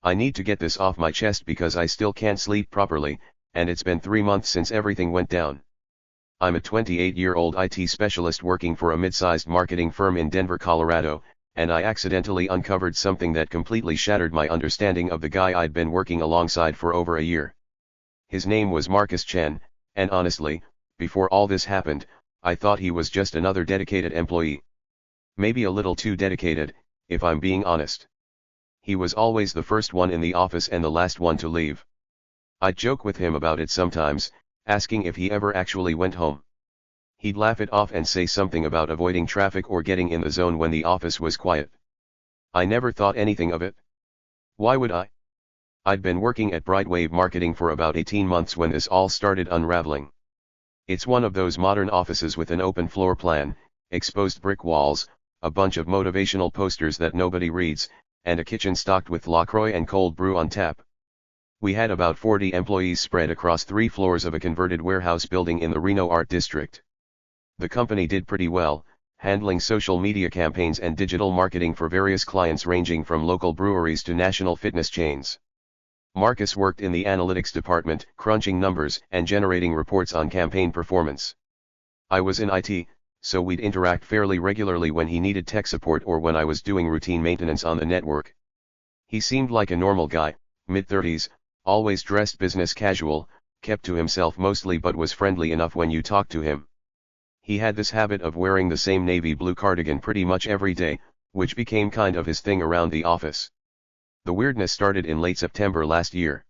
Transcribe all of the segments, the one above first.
I need to get this off my chest because I still can't sleep properly, and it's been 3 months since everything went down. I'm a 28-year-old IT specialist working for a mid-sized marketing firm in Denver, Colorado, and I accidentally uncovered something that completely shattered my understanding of the guy I'd been working alongside for over a year. His name was Marcus Chen, and honestly, before all this happened, I thought he was just another dedicated employee. Maybe a little too dedicated, if I'm being honest. He was always the first one in the office and the last one to leave. I'd joke with him about it sometimes, asking if he ever actually went home. He'd laugh it off and say something about avoiding traffic or getting in the zone when the office was quiet. I never thought anything of it. Why would I? I'd been working at Brightwave Marketing for about 18 months when this all started unraveling. It's one of those modern offices with an open floor plan, exposed brick walls, a bunch of motivational posters that nobody reads, and a kitchen stocked with LaCroix and cold brew on tap. We had about 40 employees spread across 3 floors of a converted warehouse building in the Reno Art District. The company did pretty well, handling social media campaigns and digital marketing for various clients ranging from local breweries to national fitness chains. Marcus worked in the analytics department, crunching numbers and generating reports on campaign performance. I was in IT, so we'd interact fairly regularly when he needed tech support or when I was doing routine maintenance on the network. He seemed like a normal guy, mid-30s, always dressed business casual, kept to himself mostly but was friendly enough when you talked to him. He had this habit of wearing the same navy blue cardigan pretty much every day, which became kind of his thing around the office. The weirdness started in late September last year.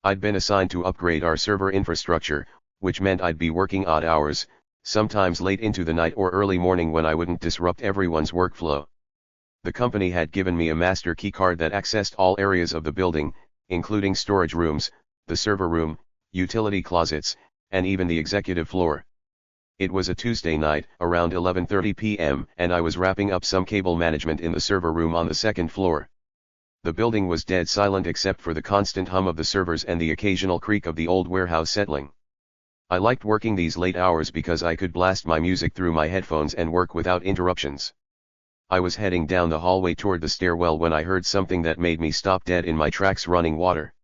I'd been assigned to upgrade our server infrastructure, which meant I'd be working odd hours, sometimes late into the night or early morning when I wouldn't disrupt everyone's workflow. The company had given me a master key card that accessed all areas of the building, including storage rooms, the server room, utility closets, and even the executive floor. It was a Tuesday night, around 11:30 p.m., and I was wrapping up some cable management in the server room on the second floor. The building was dead silent except for the constant hum of the servers and the occasional creak of the old warehouse settling. I liked working these late hours because I could blast my music through my headphones and work without interruptions. I was heading down the hallway toward the stairwell when I heard something that made me stop dead in my tracks: running water.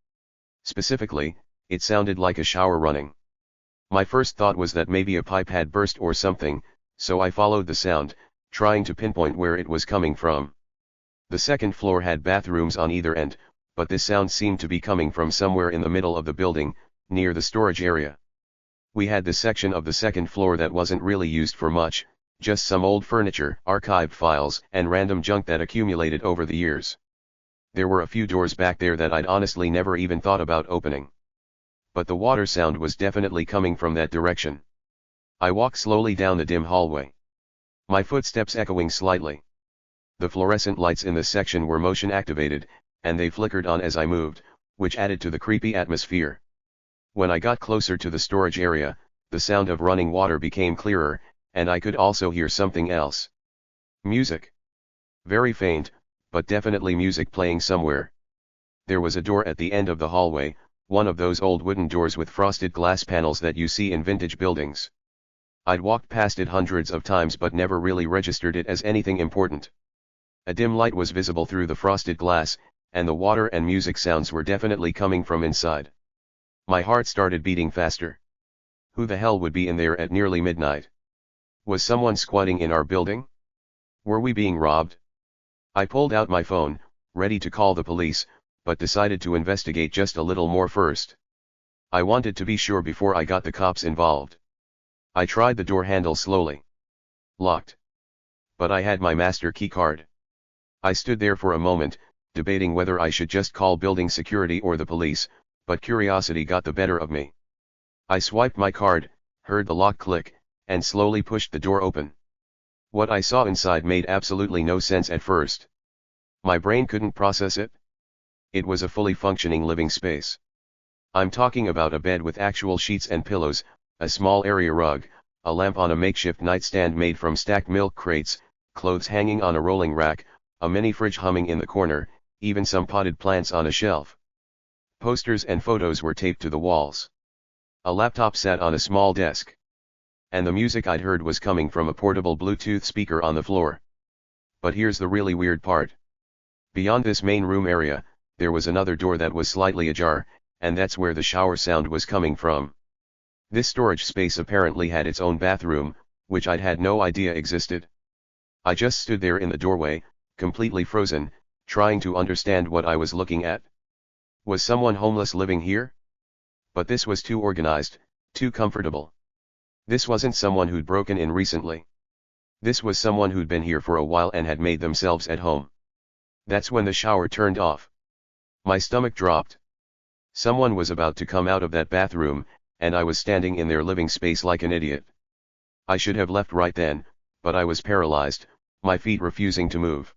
Specifically, it sounded like a shower running. My first thought was that maybe a pipe had burst or something, so I followed the sound, trying to pinpoint where it was coming from. The second floor had bathrooms on either end, but this sound seemed to be coming from somewhere in the middle of the building, near the storage area. We had this section of the second floor that wasn't really used for much, just some old furniture, archived files, and random junk that accumulated over the years. There were a few doors back there that I'd honestly never even thought about opening. But the water sound was definitely coming from that direction. I walked slowly down the dim hallway, my footsteps echoing slightly. The fluorescent lights in this section were motion activated, and they flickered on as I moved, which added to the creepy atmosphere. When I got closer to the storage area, the sound of running water became clearer, and I could also hear something else. Music. Very faint, but definitely music playing somewhere. There was a door at the end of the hallway, one of those old wooden doors with frosted glass panels that you see in vintage buildings. I'd walked past it hundreds of times but never really registered it as anything important. A dim light was visible through the frosted glass, and the water and music sounds were definitely coming from inside. My heart started beating faster. Who the hell would be in there at nearly midnight? Was someone squatting in our building? Were we being robbed? I pulled out my phone, ready to call the police, but decided to investigate just a little more first. I wanted to be sure before I got the cops involved. I tried the door handle slowly. Locked. But I had my master key card. I stood there for a moment, debating whether I should just call building security or the police, but curiosity got the better of me. I swiped my card, heard the lock click, and slowly pushed the door open. What I saw inside made absolutely no sense at first. My brain couldn't process it. It was a fully functioning living space. I'm talking about a bed with actual sheets and pillows, a small area rug, a lamp on a makeshift nightstand made from stacked milk crates, clothes hanging on a rolling rack, a mini fridge humming in the corner, even some potted plants on a shelf. Posters and photos were taped to the walls. A laptop sat on a small desk. And the music I'd heard was coming from a portable Bluetooth speaker on the floor. But here's the really weird part. Beyond this main room area, there was another door that was slightly ajar, and that's where the shower sound was coming from. This storage space apparently had its own bathroom, which I'd had no idea existed. I just stood there in the doorway, completely frozen, trying to understand what I was looking at. Was someone homeless living here? But this was too organized, too comfortable. This wasn't someone who'd broken in recently. This was someone who'd been here for a while and had made themselves at home. That's when the shower turned off. My stomach dropped. Someone was about to come out of that bathroom, and I was standing in their living space like an idiot. I should have left right then, but I was paralyzed, my feet refusing to move.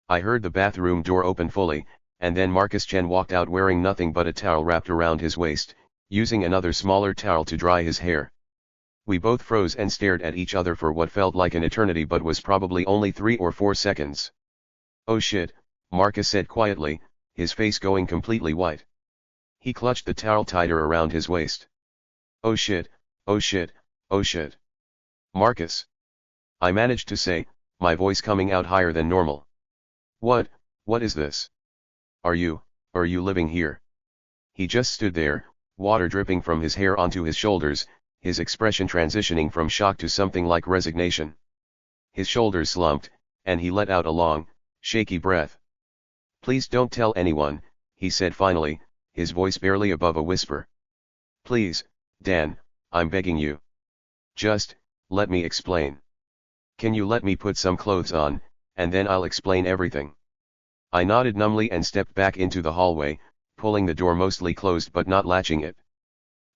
I heard the bathroom door open fully, and then Marcus Chen walked out wearing nothing but a towel wrapped around his waist, using another smaller towel to dry his hair. We both froze and stared at each other for what felt like an eternity but was probably only 3 or 4 seconds. "Oh shit," Marcus said quietly, his face going completely white. He clutched the towel tighter around his waist. "Oh shit, oh shit, oh shit. Marcus," I managed to say, my voice coming out higher than normal. What is this? Are you living here?" He just stood there, water dripping from his hair onto his shoulders, his expression transitioning from shock to something like resignation. His shoulders slumped, and he let out a long, shaky breath. "Please don't tell anyone," he said finally, his voice barely above a whisper. "Please, Dan, I'm begging you. Just, let me explain. Can you let me put some clothes on, and then I'll explain everything." I nodded numbly and stepped back into the hallway, pulling the door mostly closed but not latching it.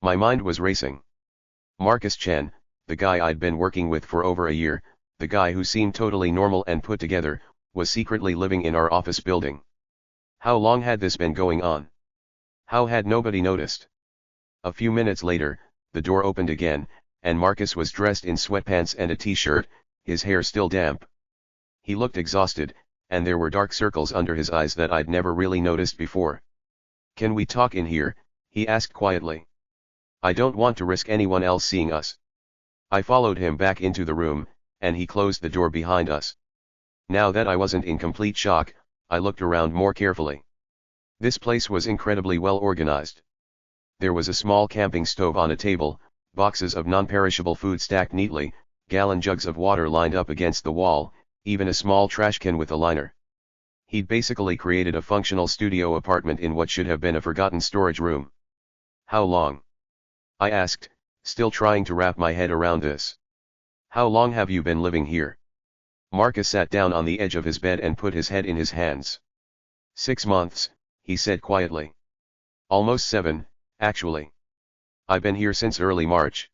My mind was racing. Marcus Chen, the guy I'd been working with for over a year, the guy who seemed totally normal and put together, was secretly living in our office building. How long had this been going on? How had nobody noticed? A few minutes later, the door opened again, and Marcus was dressed in sweatpants and a t-shirt, his hair still damp. He looked exhausted, and there were dark circles under his eyes that I'd never really noticed before. "Can we talk in here?" he asked quietly. "I don't want to risk anyone else seeing us." I followed him back into the room, and he closed the door behind us. Now that I wasn't in complete shock, I looked around more carefully. This place was incredibly well organized. There was a small camping stove on a table, boxes of non-perishable food stacked neatly, gallon jugs of water lined up against the wall, even a small trash can with a liner. He'd basically created a functional studio apartment in what should have been a forgotten storage room. "How long?" I asked, still trying to wrap my head around this. "How long have you been living here?" Marcus sat down on the edge of his bed and put his head in his hands. 6 months, he said quietly. "Almost 7, actually. I've been here since early March."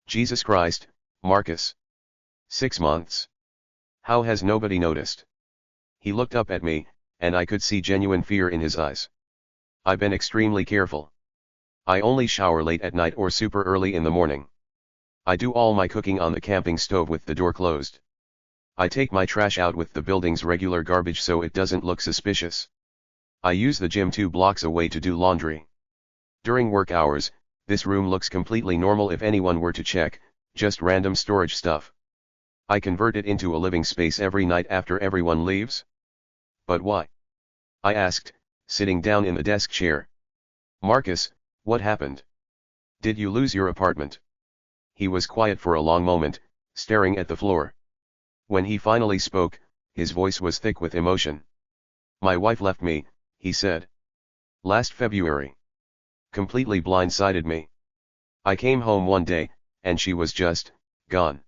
"Jesus Christ, Marcus. 6 months. How has nobody noticed?" He looked up at me, and I could see genuine fear in his eyes. "I've been extremely careful. I only shower late at night or super early in the morning. I do all my cooking on the camping stove with the door closed. I take my trash out with the building's regular garbage so it doesn't look suspicious. I use the gym 2 blocks away to do laundry. During work hours, this room looks completely normal if anyone were to check, just random storage stuff. I convert it into a living space every night after everyone leaves." "But why?" I asked, sitting down in the desk chair. "Marcus, what happened? Did you lose your apartment?" He was quiet for a long moment, staring at the floor. When he finally spoke, his voice was thick with emotion. "My wife left me," he said. "Last February. Completely blindsided me. I came home one day, and she was just gone.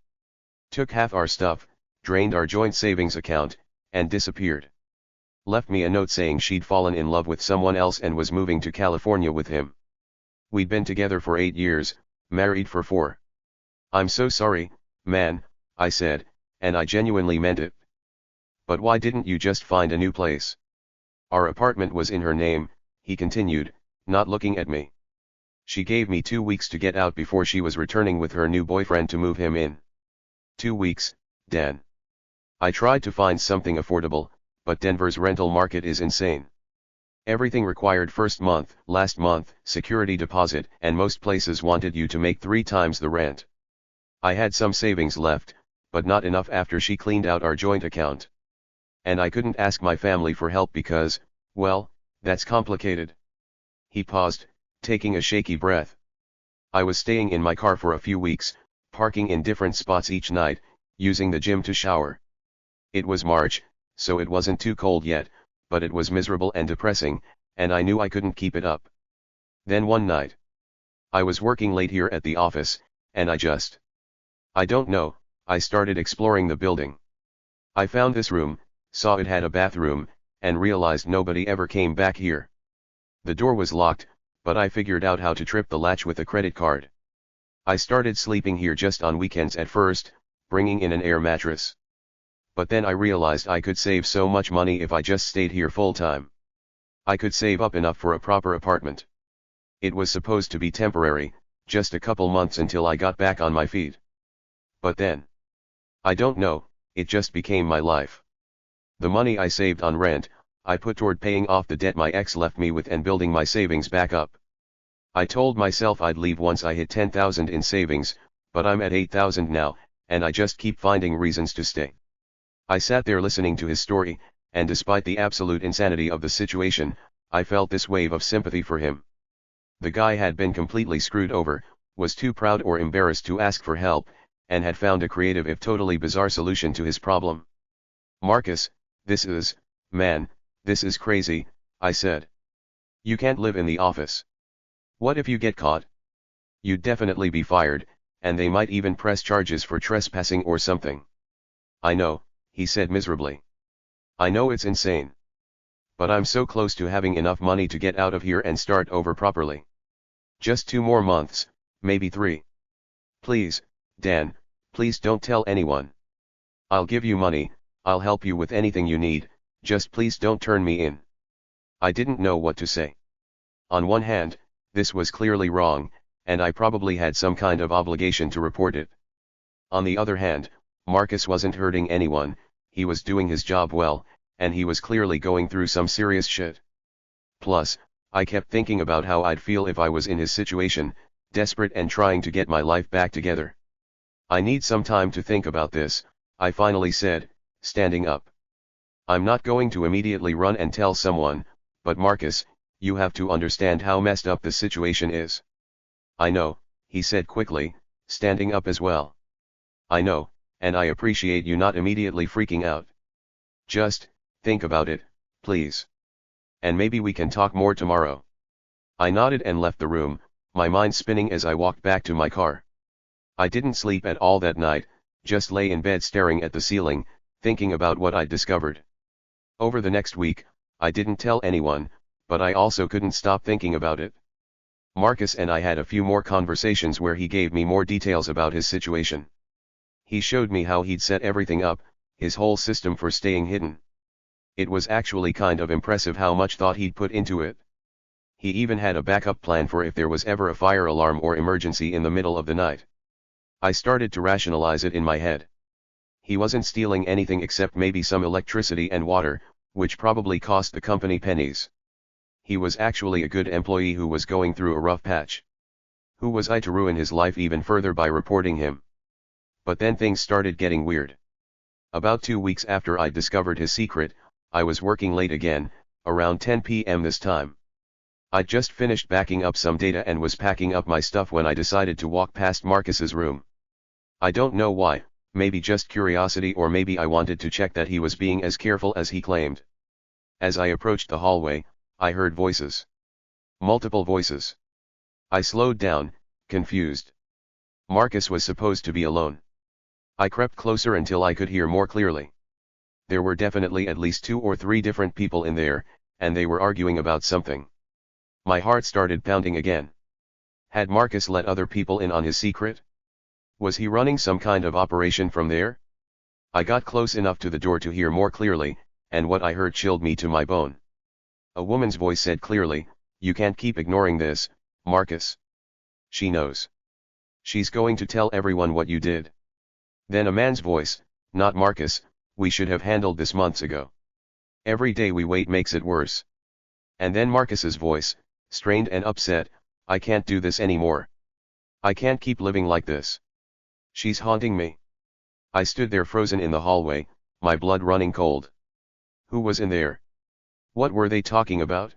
Took half our stuff, drained our joint savings account, and disappeared. Left me a note saying she'd fallen in love with someone else and was moving to California with him. We'd been together for 8 years, married for 4. "I'm so sorry, man," I said, and I genuinely meant it. "But why didn't you just find a new place?" "Our apartment was in her name," he continued, not looking at me. "She gave me 2 weeks to get out before she was returning with her new boyfriend to move him in." 2 weeks, Dan. I tried to find something affordable, but Denver's rental market is insane. Everything required first month, last month, security deposit, and most places wanted you to make 3 times the rent. I had some savings left, but not enough after she cleaned out our joint account. And I couldn't ask my family for help because, well, That's complicated. He paused, taking a shaky breath. I was staying in my car for a few weeks, parking in different spots each night, using the gym to shower. It was March, so it wasn't too cold yet, but it was miserable and depressing, and I knew I couldn't keep it up. Then one night, I was working late here at the office, and I don't know, I started exploring the building. I found this room, saw it had a bathroom, and realized nobody ever came back here. The door was locked, but I figured out how to trip the latch with a credit card. I started sleeping here just on weekends at first, bringing in an air mattress. But then I realized I could save so much money if I just stayed here full time. I could save up enough for a proper apartment. It was supposed to be temporary, just a couple months until I got back on my feet. But then, I don't know, it just became my life. The money I saved on rent, I put toward paying off the debt my ex left me with and building my savings back up. I told myself I'd leave once I hit 10,000 in savings, but I'm at 8,000 now, and I just keep finding reasons to stay. I sat there listening to his story, and despite the absolute insanity of the situation, I felt this wave of sympathy for him. The guy had been completely screwed over, was too proud or embarrassed to ask for help, and had found a creative if totally bizarre solution to his problem. Marcus, this is crazy, I said. You can't live in the office. What if you get caught? You'd definitely be fired, and they might even press charges for trespassing or something. I know, he said miserably. I know it's insane. But I'm so close to having enough money to get out of here and start over properly. Just 2 more months, maybe 3. Please, Dan, please don't tell anyone. I'll give you money, I'll help you with anything you need, just please don't turn me in. I didn't know what to say. On one hand, this was clearly wrong, and I probably had some kind of obligation to report it. On the other hand, Marcus wasn't hurting anyone, he was doing his job well, and he was clearly going through some serious shit. Plus, I kept thinking about how I'd feel if I was in his situation, desperate and trying to get my life back together. I need some time to think about this, I finally said, standing up. I'm not going to immediately run and tell someone, but Marcus, you have to understand how messed up the situation is. I know, he said quickly, standing up as well. I know, and I appreciate you not immediately freaking out. Just, think about it, please. And maybe we can talk more tomorrow. I nodded and left the room, my mind spinning as I walked back to my car. I didn't sleep at all that night, just lay in bed staring at the ceiling, thinking about what I'd discovered. Over the next week, I didn't tell anyone, but I also couldn't stop thinking about it. Marcus and I had a few more conversations where he gave me more details about his situation. He showed me how he'd set everything up, his whole system for staying hidden. It was actually kind of impressive how much thought he'd put into it. He even had a backup plan for if there was ever a fire alarm or emergency in the middle of the night. I started to rationalize it in my head. He wasn't stealing anything except maybe some electricity and water, which probably cost the company pennies. He was actually a good employee who was going through a rough patch. Who was I to ruin his life even further by reporting him? But then things started getting weird. About 2 weeks after I discovered his secret, I was working late again, around 10 p.m. this time. I'd just finished backing up some data and was packing up my stuff when I decided to walk past Marcus's room. I don't know why, maybe just curiosity or maybe I wanted to check that he was being as careful as he claimed. As I approached the hallway, I heard voices. Multiple voices. I slowed down, confused. Marcus was supposed to be alone. I crept closer until I could hear more clearly. There were definitely at least 2 or 3 different people in there, and they were arguing about something. My heart started pounding again. Had Marcus let other people in on his secret? Was he running some kind of operation from there? I got close enough to the door to hear more clearly, and what I heard chilled me to my bone. A woman's voice said clearly, "You can't keep ignoring this, Marcus. She knows. She's going to tell everyone what you did." Then a man's voice, "Not Marcus, we should have handled this months ago. Every day we wait makes it worse." And then Marcus's voice, strained and upset, "I can't do this anymore. I can't keep living like this. She's haunting me." I stood there frozen in the hallway, my blood running cold. Who was in there? What were they talking about?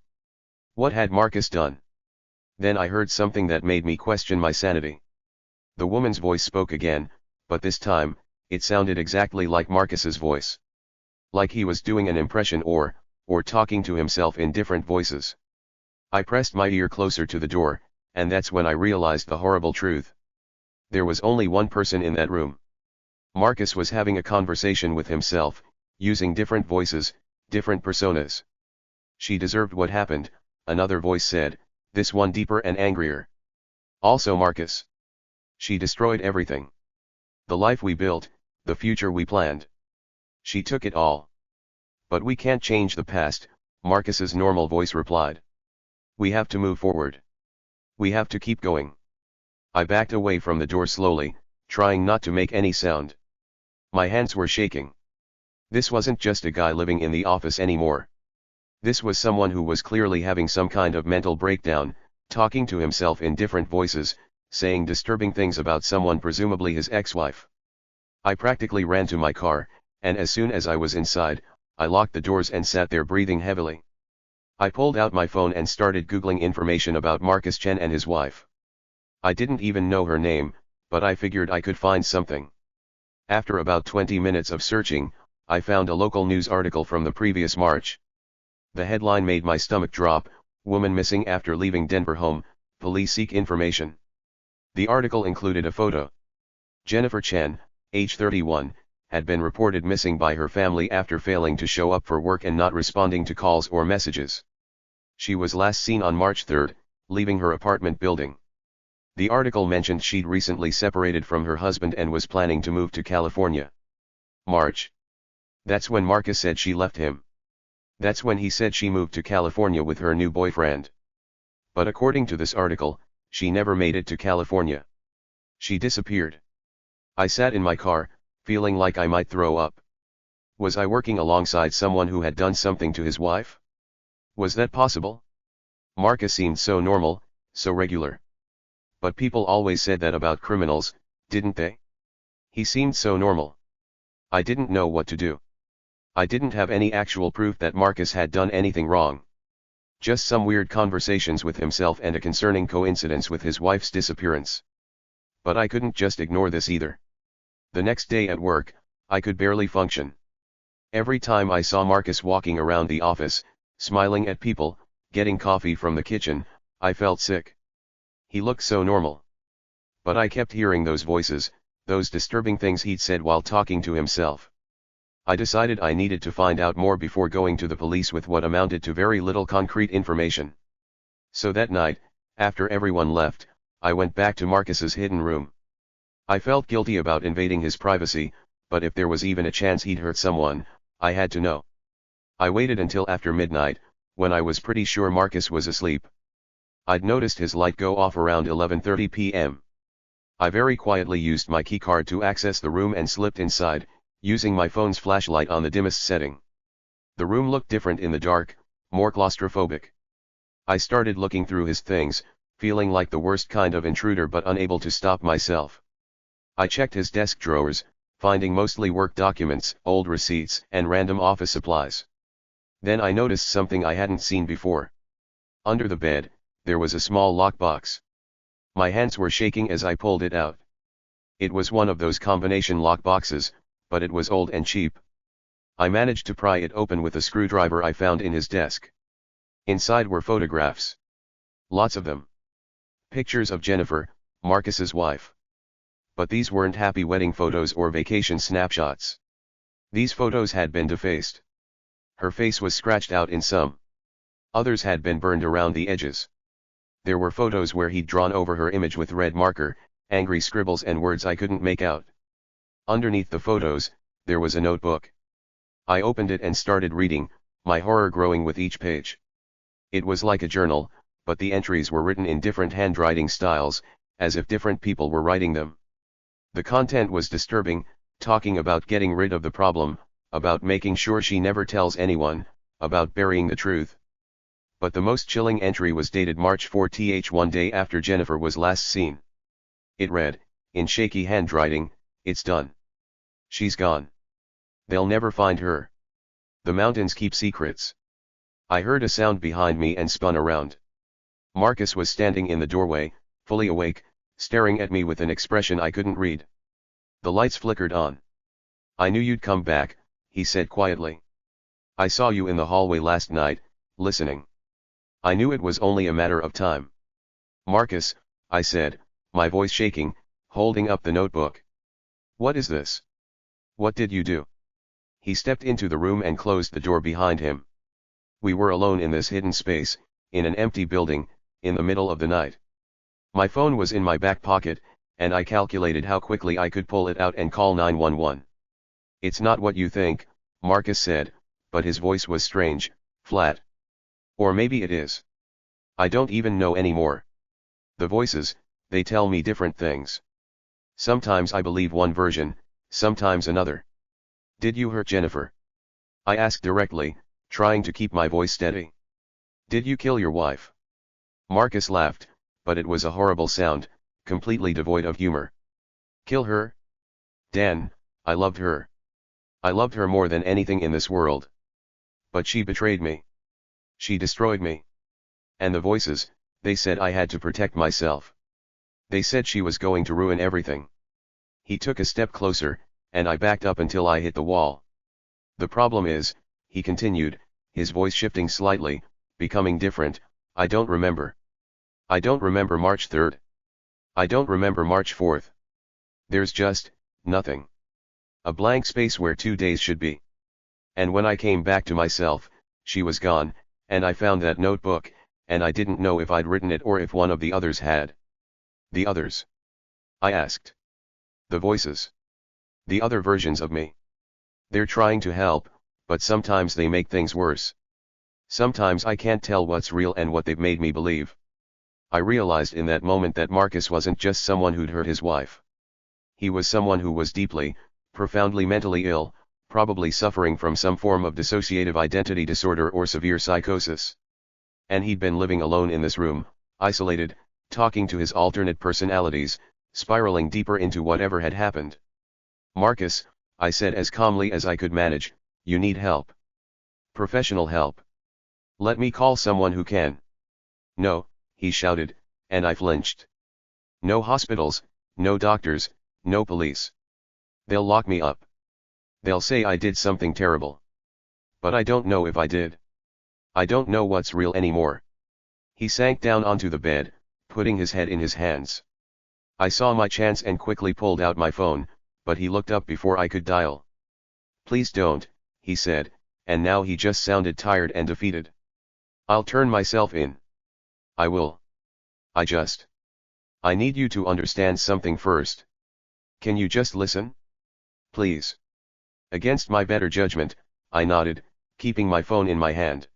What had Marcus done? Then I heard something that made me question my sanity. The woman's voice spoke again, but this time, it sounded exactly like Marcus's voice. Like he was doing an impression or talking to himself in different voices. I pressed my ear closer to the door, and that's when I realized the horrible truth. There was only one person in that room. Marcus was having a conversation with himself, using different voices, different personas. She deserved what happened, another voice said, this one deeper and angrier. Also Marcus. She destroyed everything. The life we built, the future we planned. She took it all. But we can't change the past, Marcus's normal voice replied. We have to move forward. We have to keep going. I backed away from the door slowly, trying not to make any sound. My hands were shaking. This wasn't just a guy living in the office anymore. This was someone who was clearly having some kind of mental breakdown, talking to himself in different voices, saying disturbing things about someone, presumably his ex-wife. I practically ran to my car, and as soon as I was inside, I locked the doors and sat there breathing heavily. I pulled out my phone and started Googling information about Marcus Chen and his wife. I didn't even know her name, but I figured I could find something. After about 20 minutes of searching, I found a local news article from the previous March. The headline made my stomach drop, woman missing after leaving Denver home, police seek information. The article included a photo. Jennifer Chen, age 31, had been reported missing by her family after failing to show up for work and not responding to calls or messages. She was last seen on March 3, leaving her apartment building. The article mentioned she'd recently separated from her husband and was planning to move to California. March. That's when Marcus said she left him. That's when he said she moved to California with her new boyfriend. But according to this article, she never made it to California. She disappeared. I sat in my car, feeling like I might throw up. Was I working alongside someone who had done something to his wife? Was that possible? Marcus seemed so normal, so regular. But people always said that about criminals, didn't they? He seemed so normal. I didn't know what to do. I didn't have any actual proof that Marcus had done anything wrong. Just some weird conversations with himself and a concerning coincidence with his wife's disappearance. But I couldn't just ignore this either. The next day at work, I could barely function. Every time I saw Marcus walking around the office, smiling at people, getting coffee from the kitchen, I felt sick. He looked so normal. But I kept hearing those voices, those disturbing things he'd said while talking to himself. I decided I needed to find out more before going to the police with what amounted to very little concrete information. So that night, after everyone left, I went back to Marcus's hidden room. I felt guilty about invading his privacy, but if there was even a chance he'd hurt someone, I had to know. I waited until after midnight, when I was pretty sure Marcus was asleep. I'd noticed his light go off around 11:30 p.m. I very quietly used my keycard to access the room and slipped inside, using my phone's flashlight on the dimmest setting. The room looked different in the dark, more claustrophobic. I started looking through his things, feeling like the worst kind of intruder but unable to stop myself. I checked his desk drawers, finding mostly work documents, old receipts, and random office supplies. Then I noticed something I hadn't seen before. Under the bed, there was a small lockbox. My hands were shaking as I pulled it out. It was one of those combination lockboxes, but it was old and cheap. I managed to pry it open with a screwdriver I found in his desk. Inside were photographs. Lots of them. Pictures of Jennifer, Marcus's wife. But these weren't happy wedding photos or vacation snapshots. These photos had been defaced. Her face was scratched out in some. Others had been burned around the edges. There were photos where he'd drawn over her image with red marker, angry scribbles and words I couldn't make out. Underneath the photos, there was a notebook. I opened it and started reading, my horror growing with each page. It was like a journal, but the entries were written in different handwriting styles, as if different people were writing them. The content was disturbing, talking about getting rid of the problem, about making sure she never tells anyone, about burying the truth. But the most chilling entry was dated March 4th, one day after Jennifer was last seen. It read, in shaky handwriting, "It's done. She's gone. They'll never find her. The mountains keep secrets. I heard a sound behind me and spun around. Marcus was standing in the doorway, fully awake, staring at me with an expression I couldn't read. The lights flickered on. "I knew you'd come back," he said quietly. "I saw you in the hallway last night, listening. I knew it was only a matter of time." "Marcus," I said, my voice shaking, holding up the notebook. "What is this? What did you do?" He stepped into the room and closed the door behind him. We were alone in this hidden space, in an empty building, in the middle of the night. My phone was in my back pocket, and I calculated how quickly I could pull it out and call 911. "It's not what you think," Marcus said, but his voice was strange, flat. "Or maybe it is. I don't even know anymore. The voices, they tell me different things. Sometimes I believe one version, sometimes another." "Did you hurt Jennifer?" I asked directly, trying to keep my voice steady. "Did you kill your wife?" Marcus laughed, but it was a horrible sound, completely devoid of humor. "Kill her? Dan, I loved her. I loved her more than anything in this world. But she betrayed me. She destroyed me. And the voices, they said I had to protect myself. They said she was going to ruin everything." He took a step closer, and I backed up until I hit the wall. "The problem is," he continued, his voice shifting slightly, becoming different, "I don't remember. I don't remember March 3rd. I don't remember March 4th. There's just nothing. A blank space where 2 days should be. And when I came back to myself, she was gone, and I found that notebook, and I didn't know if I'd written it or if one of the others had." "The others?" I asked. "The voices. The other versions of me. They're trying to help, but sometimes they make things worse. Sometimes I can't tell what's real and what they've made me believe." I realized in that moment that Marcus wasn't just someone who'd hurt his wife. He was someone who was deeply, profoundly mentally ill, probably suffering from some form of dissociative identity disorder or severe psychosis. And he'd been living alone in this room, isolated, talking to his alternate personalities, spiraling deeper into whatever had happened. "Marcus," I said as calmly as I could manage, "you need help. Professional help. Let me call someone who can." "No," he shouted, and I flinched. "No hospitals, no doctors, no police. They'll lock me up. They'll say I did something terrible. But I don't know if I did. I don't know what's real anymore." He sank down onto the bed, putting his head in his hands. I saw my chance and quickly pulled out my phone, but he looked up before I could dial. "Please don't," he said, and now he just sounded tired and defeated. "I'll turn myself in. I will. I need you to understand something first. Can you just listen? Please." Against my better judgment, I nodded, keeping my phone in my hand.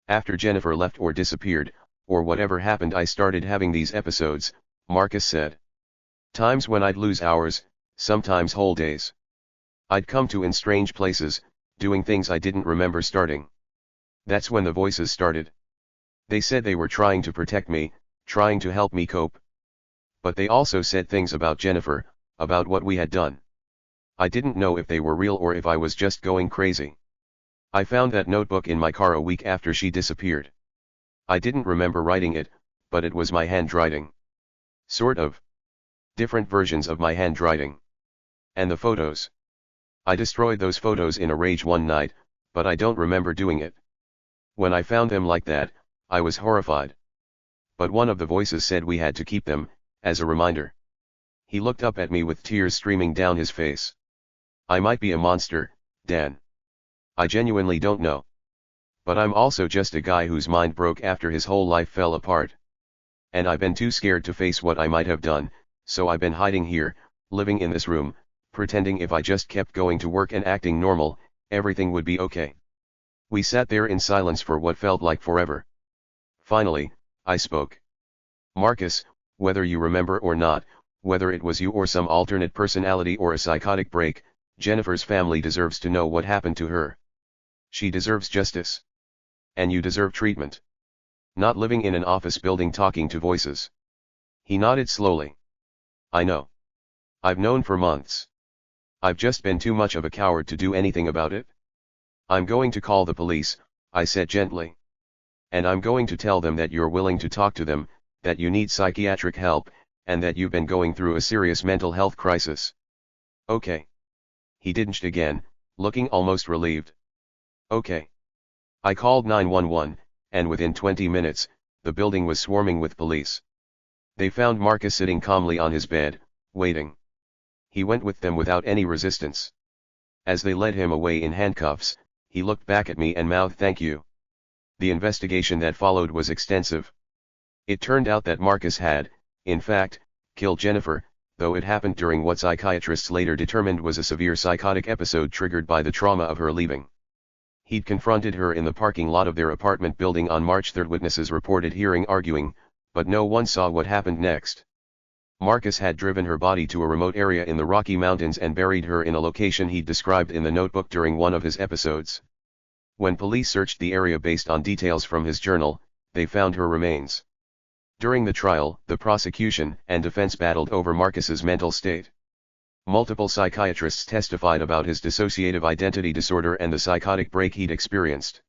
"After Jennifer left or disappeared, or whatever happened, I started having these episodes," Marcus said. "Times when I'd lose hours, sometimes whole days. I'd come to in strange places, doing things I didn't remember starting. That's when the voices started. They said they were trying to protect me, trying to help me cope. But they also said things about Jennifer, about what we had done. I didn't know if they were real or if I was just going crazy. I found that notebook in my car a week after she disappeared. I didn't remember writing it, but it was my handwriting. Sort of. Different versions of my handwriting. And the photos. I destroyed those photos in a rage one night, but I don't remember doing it. When I found them like that, I was horrified. But one of the voices said we had to keep them, as a reminder." He looked up at me with tears streaming down his face. "I might be a monster, Dan. I genuinely don't know. But I'm also just a guy whose mind broke after his whole life fell apart. And I've been too scared to face what I might have done, so I've been hiding here, living in this room, pretending if I just kept going to work and acting normal, everything would be okay." We sat there in silence for what felt like forever. Finally, I spoke. "Marcus, whether you remember or not, whether it was you or some alternate personality or a psychotic break, Jennifer's family deserves to know what happened to her. She deserves justice. And you deserve treatment. Not living in an office building talking to voices." He nodded slowly. "I know. I've known for months. I've just been too much of a coward to do anything about it. I'm going to call the police," I said gently. And I'm going to tell them that you're willing to talk to them, that you need psychiatric help, and that you've been going through a serious mental health crisis. Okay. He didn't again, looking almost relieved. Okay. I called 911, and within 20 minutes, the building was swarming with police. They found Marcus sitting calmly on his bed, waiting. He went with them without any resistance. As they led him away in handcuffs, he looked back at me and mouthed "thank you." The investigation that followed was extensive. It turned out that Marcus had, in fact, killed Jennifer, though it happened during what psychiatrists later determined was a severe psychotic episode triggered by the trauma of her leaving. He'd confronted her in the parking lot of their apartment building on March 3. Witnesses reported hearing arguing, but no one saw what happened next. Marcus had driven her body to a remote area in the Rocky Mountains and buried her in a location he'd described in the notebook during one of his episodes. When police searched the area based on details from his journal, they found her remains. During the trial, the prosecution and defense battled over Marcus's mental state. Multiple psychiatrists testified about his dissociative identity disorder and the psychotic break he'd experienced.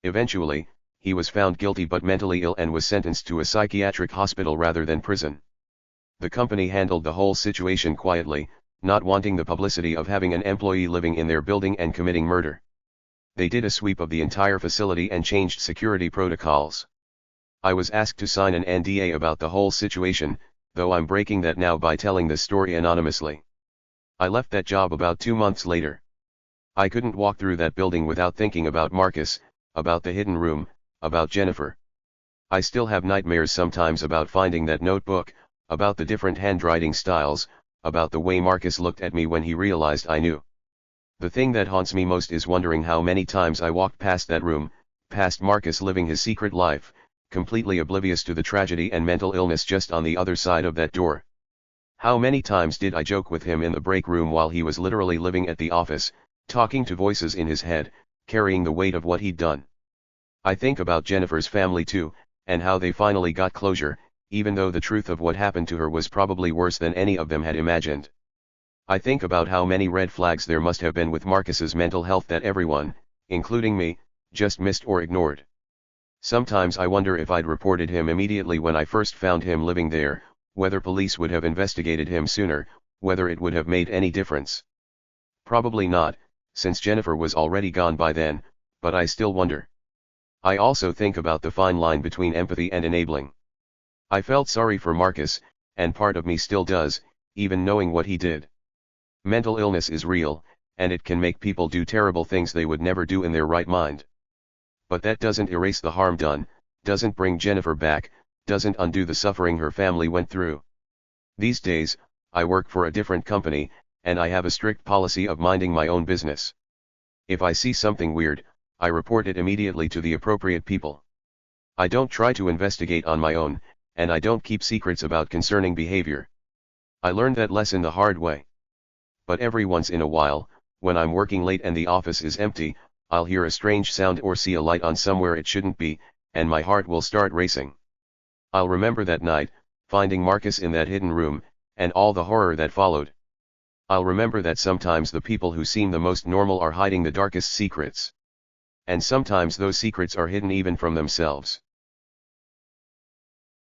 Eventually, he was found guilty but mentally ill and was sentenced to a psychiatric hospital rather than prison. The company handled the whole situation quietly, not wanting the publicity of having an employee living in their building and committing murder. They did a sweep of the entire facility and changed security protocols. I was asked to sign an NDA about the whole situation, though I'm breaking that now by telling this story anonymously. I left that job about 2 months later. I couldn't walk through that building without thinking about Marcus, about the hidden room, about Jennifer. I still have nightmares sometimes about finding that notebook, about the different handwriting styles, about the way Marcus looked at me when he realized I knew. The thing that haunts me most is wondering how many times I walked past that room, past Marcus living his secret life, completely oblivious to the tragedy and mental illness just on the other side of that door. How many times did I joke with him in the break room while he was literally living at the office, talking to voices in his head, carrying the weight of what he'd done. I think about Jennifer's family too, and how they finally got closure, even though the truth of what happened to her was probably worse than any of them had imagined. I think about how many red flags there must have been with Marcus's mental health that everyone, including me, just missed or ignored. Sometimes I wonder if I'd reported him immediately when I first found him living there, whether police would have investigated him sooner, whether it would have made any difference. Probably not, since Jennifer was already gone by then, but I still wonder. I also think about the fine line between empathy and enabling. I felt sorry for Marcus, and part of me still does, even knowing what he did. Mental illness is real, and it can make people do terrible things they would never do in their right mind. But that doesn't erase the harm done, doesn't bring Jennifer back, doesn't undo the suffering her family went through. These days, I work for a different company, and I have a strict policy of minding my own business. If I see something weird, I report it immediately to the appropriate people. I don't try to investigate on my own, and I don't keep secrets about concerning behavior. I learned that lesson the hard way. But every once in a while, when I'm working late and the office is empty, I'll hear a strange sound or see a light on somewhere it shouldn't be, and my heart will start racing. I'll remember that night, finding Marcus in that hidden room, and all the horror that followed. I'll remember that sometimes the people who seem the most normal are hiding the darkest secrets. And sometimes those secrets are hidden even from themselves.